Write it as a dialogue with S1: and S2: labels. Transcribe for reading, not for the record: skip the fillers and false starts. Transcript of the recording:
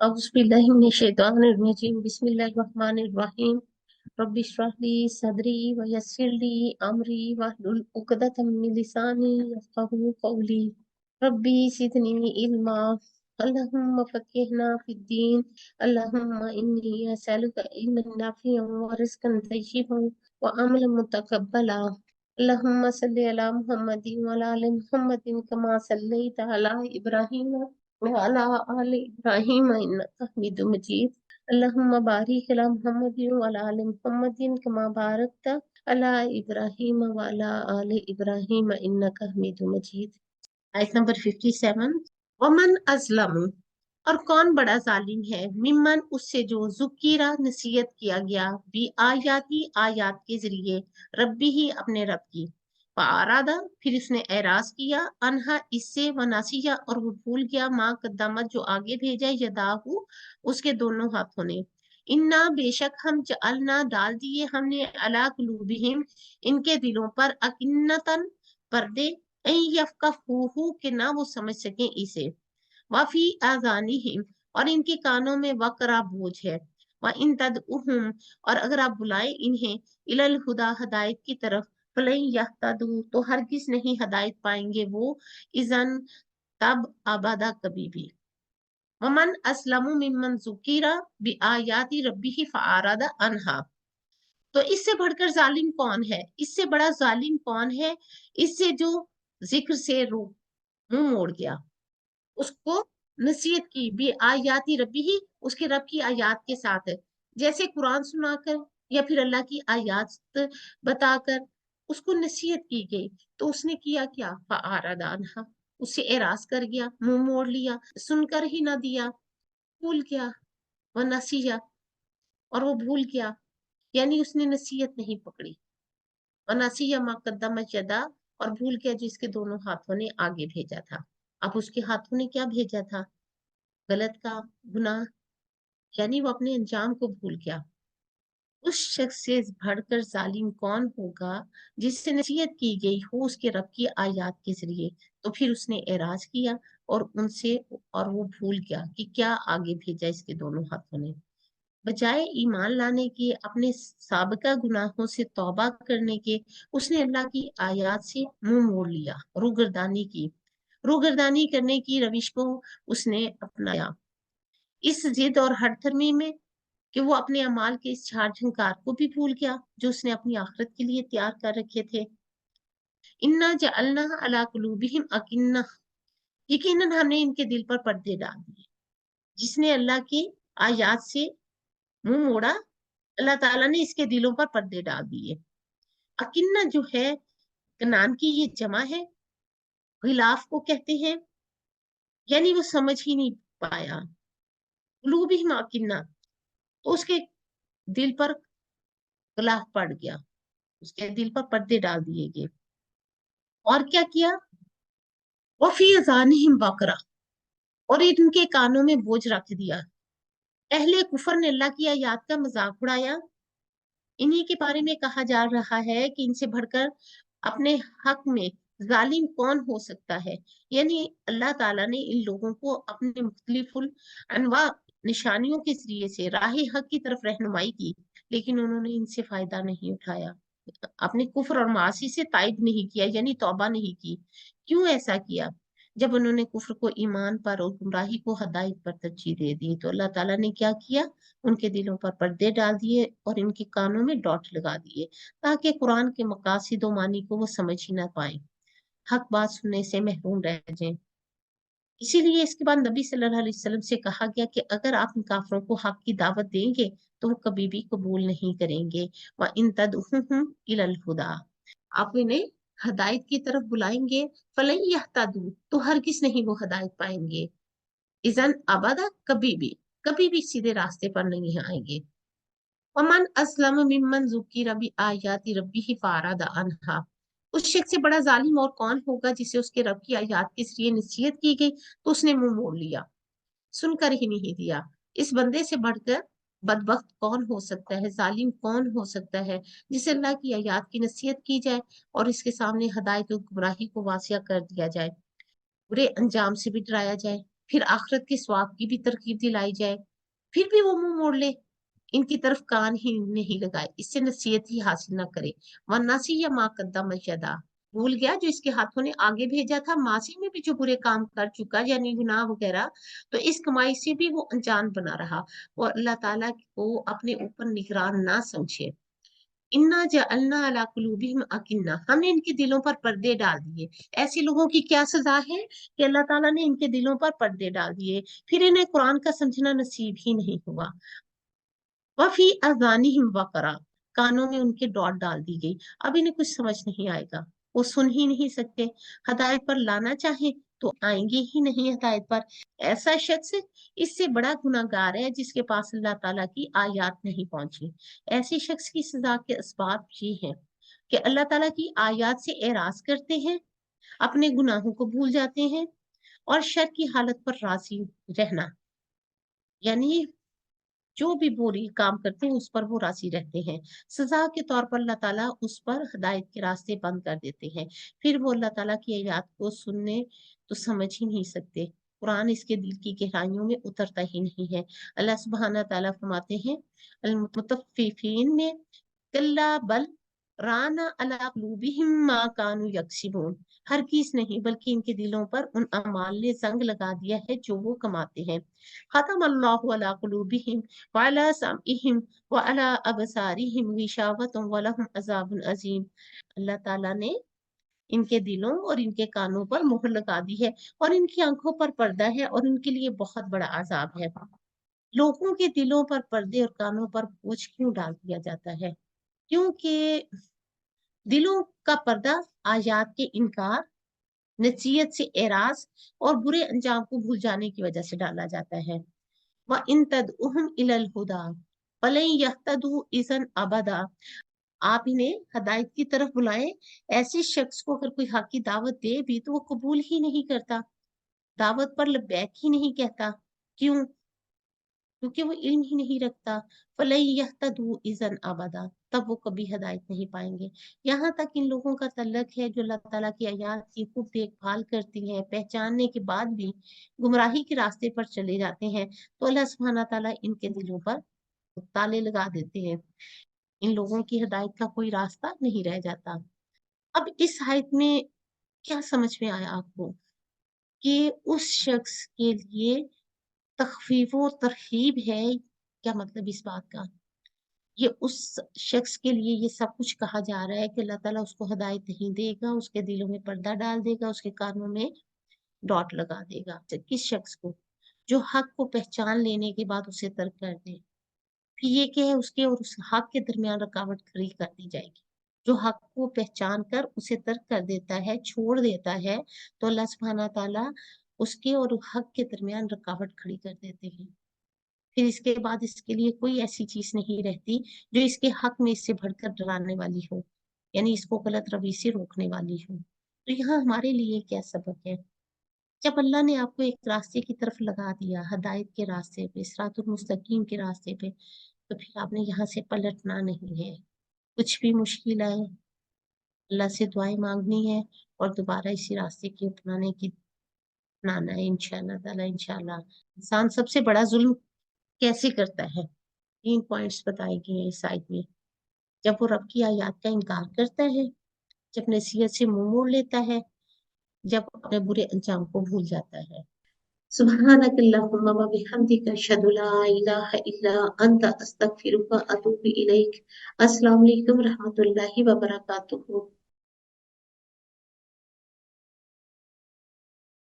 S1: औज़ु बिल्लाहि मिनश शैतानिर रजीम बिस्मिल्लाहिर रहमानिर रहीम रब्बि इश्रह ली सदरी व यस्सिर ली अमरी वहलुल उक़दतम मिन लिसानी यफ़क़हू क़ौली रब्बी ज़िदनी इल्मा अल्लाहुम्मा फ़क़्हिना फ़िद्दीन अल्लाहुम्मा इन्नी असअलुका इल्मन नाफ़िअन व रिज़्क़न तय्यिबन व अमलन मुतक़ब्बला अल्लाहुम्मा सल्लि अला मुहम्मदिन व अला आलि मुहम्मदिन कमा सल्लैता अला इब्राहीम वअला आलि इब्राहीम इन्नका हमीदुम मजीद अल्लाहुम्मा बारिक अला मुहम्मदिन वअला आलि मुहम्मदिन कमा बारकता अला इब्राहीम वअला आलि इब्राहीम इन्नका हमीदुम मजीद। आयत नंबर 57। वमन अज़लम, और कौन बड़ा जालिम है, मिम्मन उससे जो ज़ुकीरा नसीहत किया गया, भी आयाती आयात के जरिए, रब्बी ही अपने रब की, फारादा फिर उसने एराज किया, अनहा इससे, व नासिया और वो भूल गया, माँ कद्दमत जो आगे भेजा, यदाहू उसके दोनों हाथों ने, इन्ना बेशक हम जअलना डाल दिए हमने, अला कुलूबिहिम इनके दिलों पर, अकिन्नतन पर्दे, ऐ यफ़क़हूहू के ना वो समझ सकें इसे, वफी आज़ानिहिम और इनके कानों में वकरा बोझ है, व इन तदउहुम और अगर आप बुलाए इन्हें, इलल हुदा हदायत की तरफ, फलन यहतदू तो हरगिज नहीं हदायत पाएंगे वो, इज़न तब अबदा कभी भी। वमन अस्लमु मिम्मन ज़ुकिरा बिआयाति रब्बिही फअरदा अनहा, तो इससे बढ़कर जालिम कौन है, इससे बड़ा जालिम कौन है, इससे जो जिक्र से मुंह मोड़ गया, उसको नसीहत की भी आयाती रब्बी ही उसके रब की आयात के साथ है, जैसे कुरान सुनाकर या फिर अल्लाह की आयात बताकर उसको नसीहत की गई, तो उसने किया क्या, फारादानहा उससे एराज कर गया, मुंह मोड़ लिया, सुनकर ही ना दिया, भूल गया, व नसीहा और वो भूल गया, यानी उसने नसीहत नहीं पकड़ी, व नसीहा मा कद्दम यदा और भूल गया जिसके दोनों हाथों ने आगे भेजा था। अब उसके हाथों ने क्या भेजा था, गलत काम, गुनाह, यानी वो अपने अंजाम को भूल गया। उस शख्स से बढ़कर जालिम कौन होगा जिससे नसीहत की गई हो उसके रब की आयात के जरिए, तो फिर उसने एराज किया और उनसे, और वो भूल गया कि क्या आगे भेजा इसके दोनों हाथों ने, बजाय ईमान लाने के, अपने साबिका गुनाहों से तौबा करने के, उसने अल्लाह की आयात से मुंह मोड़ लिया, रूगर्दानी की, रूगर्दानी करने की रविश को उसने अपनाया, इस जिद और हठधर्मी में कि वो अपने अमाल के इस झाड़ झंकार को भी भूल गया जो उसने अपनी आखिरत के लिए तैयार कर रखे थे। इन्ना जअलना अला कुलूबिहिम अकिन्ना, यकीनन हमने इनके दिल पर पर्दे डाल दिए, जिसने अल्लाह की आयात से मुंह मोड़ा, अल्लाह ताला ने इसके दिलों पर पर्दे डाल दिए। अकिन्ना जो है कनान की ये जमा है, गिलाफ को कहते हैं, यानी वो समझ ही नहीं पाया, कुलूबिहिम अकिन्ना, तो उसके दिल पर गिलाफ पड़ गया, उसके दिल पर पर्दे डाल दिए गए। और क्या किया, वफी अजानिहिम बकरा और इनके कानों में बोझ रख दिया, अहले कुफर ने अल्लाह की आयात का मजाक उड़ाया। इन्हीं के बारे में कहा जा रहा है कि इनसे बढ़कर अपने हक में जालिम कौन हो सकता है, यानी अल्लाह ताला ने इन लोगों को अपने मुख्तलिफुल अनवा निशानियों के जरिए से राह हक की तरफ रहनुमाई की, लेकिन उन्होंने इनसे फायदा नहीं उठाया, अपने कुफ्र और मासी से ताइब नहीं किया, यानी तौबा नहीं की। क्यों ऐसा किया, जब उन्होंने कुफ्र को ईमान पर और गुमराही को हदायत पर तरजीह दे दी, तो अल्लाह ताला ने क्या किया, उनके दिलों पर पर्दे डाल दिए और इनके कानों में डॉट लगा दिए, ताकि कुरान के मकासिद व मानी को वो समझ ही ना पाए, हक बात सुनने से महरूम रह जाएं। इसीलिए इसके बाद नबी सल्लल्लाहु अलैहि वसल्लम से कहा गया कि अगर आप इन काफिरों को हक की दावत देंगे तो वो कभी भी कबूल नहीं करेंगे, व इन तदउहुम इलल हुदा, आप इन्हें हदायत की तरफ बुलाएंगे, फलन यहतदू तो हरगिज नहीं वो हदायत पाएंगे, इज़न अबदा कभी भी सीधे रास्ते पर नहीं आएंगे। वमन अस्लम मिम्मन ज़ुकिर बि आयाति रब्बिही फ़अरदा अन्हा, उस शख्स से बड़ा जालिम और कौन होगा जिसे उसके रब की आयात के जरिए नसीहत की गई तो उसने मुंह मोड़ लिया, सुनकर ही नहीं दिया। इस बंदे से बढ़कर बदबख्त कौन हो सकता है, जालिम कौन हो सकता है, जिसे अल्लाह की आयात की नसीहत की जाए और इसके सामने हदायत और गुमराही को वासिया कर दिया जाए, बुरे अंजाम से भी डराया जाए, फिर आखिरत के स्वाब की भी तरकीब दिलाई जाए, फिर भी वो मुंह मोड़ ले, इनकी तरफ कान ही नहीं लगाए, इससे नसीहत ही हासिल ना करे। वन्नासी या माँ कद्दम यदा, भूल गया जो इसके हाथों ने आगे भेजा था, मासी में भी जो बुरे काम कर चुका यानी गुनाह वगैरह, तो इस कमाई से भी वो अनजान बना रहा और अल्लाह ताला को अपने ऊपर निगरान ना समझे। इन्ना जअलना अला कुलूबिहिम अकिन्ना, हमने इनके दिलों पर पर्दे डाल दिए। ऐसे लोगों की क्या सजा है कि अल्लाह ताला ने इनके दिलों पर पर्दे डाल दिए, फिर इन्हें कुरान का समझना नसीब ही नहीं हुआ। वफी अजानिहिम वकरा, कानों में उनके डॉट डाल दी गई, अब इन्हें कुछ समझ नहीं आएगा, वो सुन ही नहीं सकते, हदायत पर लाना चाहे तो आएंगे ही नहीं हदायत पर। ऐसा शख्स इससे बड़ा गुनाहगार है जिसके पास अल्लाह ताला की आयत नहीं पहुंची। ऐसे शख्स की सजा के असबाब ये हैं कि अल्लाह ताला की आयत से एराज करते हैं, अपने गुनाहों को भूल जाते हैं, और शर की हालत पर राजी रहना, यानी जो भी बुरी काम करते हैं उस पर वो राजी रहते हैं। सजा के तौर पर अल्लाह ताला उस पर हदायत के रास्ते बंद कर देते हैं, फिर वो अल्लाह ताला की आयत को सुनने तो समझ ही नहीं सकते, कुरान इसके दिल की गहराइयों में उतरता ही नहीं है। अल्लाह सुब्हाना ताला फरमाते हैं अल मुतफ्फिफीन में, कल्ला बल राना अला कुलूबिहिम मा कानू यक्सिबून, हरगिज नहीं बल्कि इनके दिलों पर उन अमाल ने जंग लगा दिया है जो वो कमाते हैं। खतम अल्लाहु अला कुलूबिहिम व अला समइहिम व अला अबसारिहिम गिशावतुम व लहुम अज़ाबुन अज़ीम, अल्लाह ताला ने इनके दिलों और इनके कानों पर मुहर लगा दी है और इनकी आंखों पर पर्दा है और उनके लिए बहुत बड़ा अजाब है। लोगों के दिलों पर पर्दे और कानों पर बोझ क्यों डाल दिया जाता है? क्योंकि दिलों का पर्दा आयात के इनकार, नसीहत से एराज और बुरे अंजाम को भूल जाने की वजह से डाला जाता है। व इन तदउहुम इलल हुदा फलन यहतदू इज़न अबदा, आप इन्हें हदायत की तरफ बुलाएं, ऐसे शख्स को अगर कोई हक की दावत दे भी तो वो कबूल ही नहीं करता, दावत पर लबैक ही नहीं कहता। क्यों? क्योंकि वो इल्म ही नहीं रखता। फलई यहतदू इज़न अबदा, तब वो कभी हदायत नहीं पाएंगे। यहाँ तक इन लोगों का तल्लक है जो अल्लाह ताला की आयत की खूब देखभाल करती हैं, पहचानने के बाद भी गुमराही के रास्ते पर चले जाते हैं, तो अल्लाह सुब्हाना ताला इनके दिलों पर ताले लगा देते हैं, इन लोगों की हिदायत का कोई रास्ता नहीं रह जाता। अब इस आयत में क्या समझ में आया आपको कि उस शख्स के लिए तखफीफ व तरहीब है? क्या मतलब इस बात का? ये उस शख्स के लिए ये सब कुछ कहा जा रहा है कि अल्लाह ताला उसको हदायत नहीं देगा, उसके दिलों में पर्दा डाल देगा, उसके कानों में डॉट लगा देगा। किस शख्स को? जो हक को पहचान लेने के बाद उसे तर्क कर दे। फिर ये क्या है, उसके और उस हक के दरमियान रुकावट खड़ी कर दी जाएगी। जो हक को पहचान कर उसे तर्क कर देता है, छोड़ देता है, तो अल्लाह सुब्हाना ताला उसके और हक के दरमियान रुकावट खड़ी कर देते हैं। फिर इसके बाद इसके लिए कोई ऐसी चीज नहीं रहती जो इसके हक में इससे बढ़कर डराने वाली हो, यानी इसको गलत रवि से रोकने वाली हो। तो यहाँ हमारे लिए क्या सबक है? जब अल्लाह ने आपको एक रास्ते की तरफ लगा दिया, हदायत के रास्ते पे, सिरातुल मुस्तकीम के रास्ते पे, तो फिर आपने यहाँ से पलटना नहीं है। कुछ भी मुश्किल आए, अल्लाह से दुआएं मांगनी है और दोबारा इसी रास्ते की अपनाना है, इंशाल्लाह ताला इंशाल्लाह। इंसान सबसे बड़ा जुल्म कैसे करता है? 3 पॉइंट्स बताए गए हैं इस आयत में। जब वो रब की आयत का इनकार करता है, जब नसीहत से मुंह मोड़ लेता है, जब अपने बुरे अंजाम को भूल जाता है। सुब्हानक अल्लाहुम्मा व बिहम्दिका अशहदु ला इलाहा इल्ला अंता अस्तगफिरुका व अतूबु इलैक। अस्सलामु अलैकुम रहमतुल्लाहि व बरकातुहू।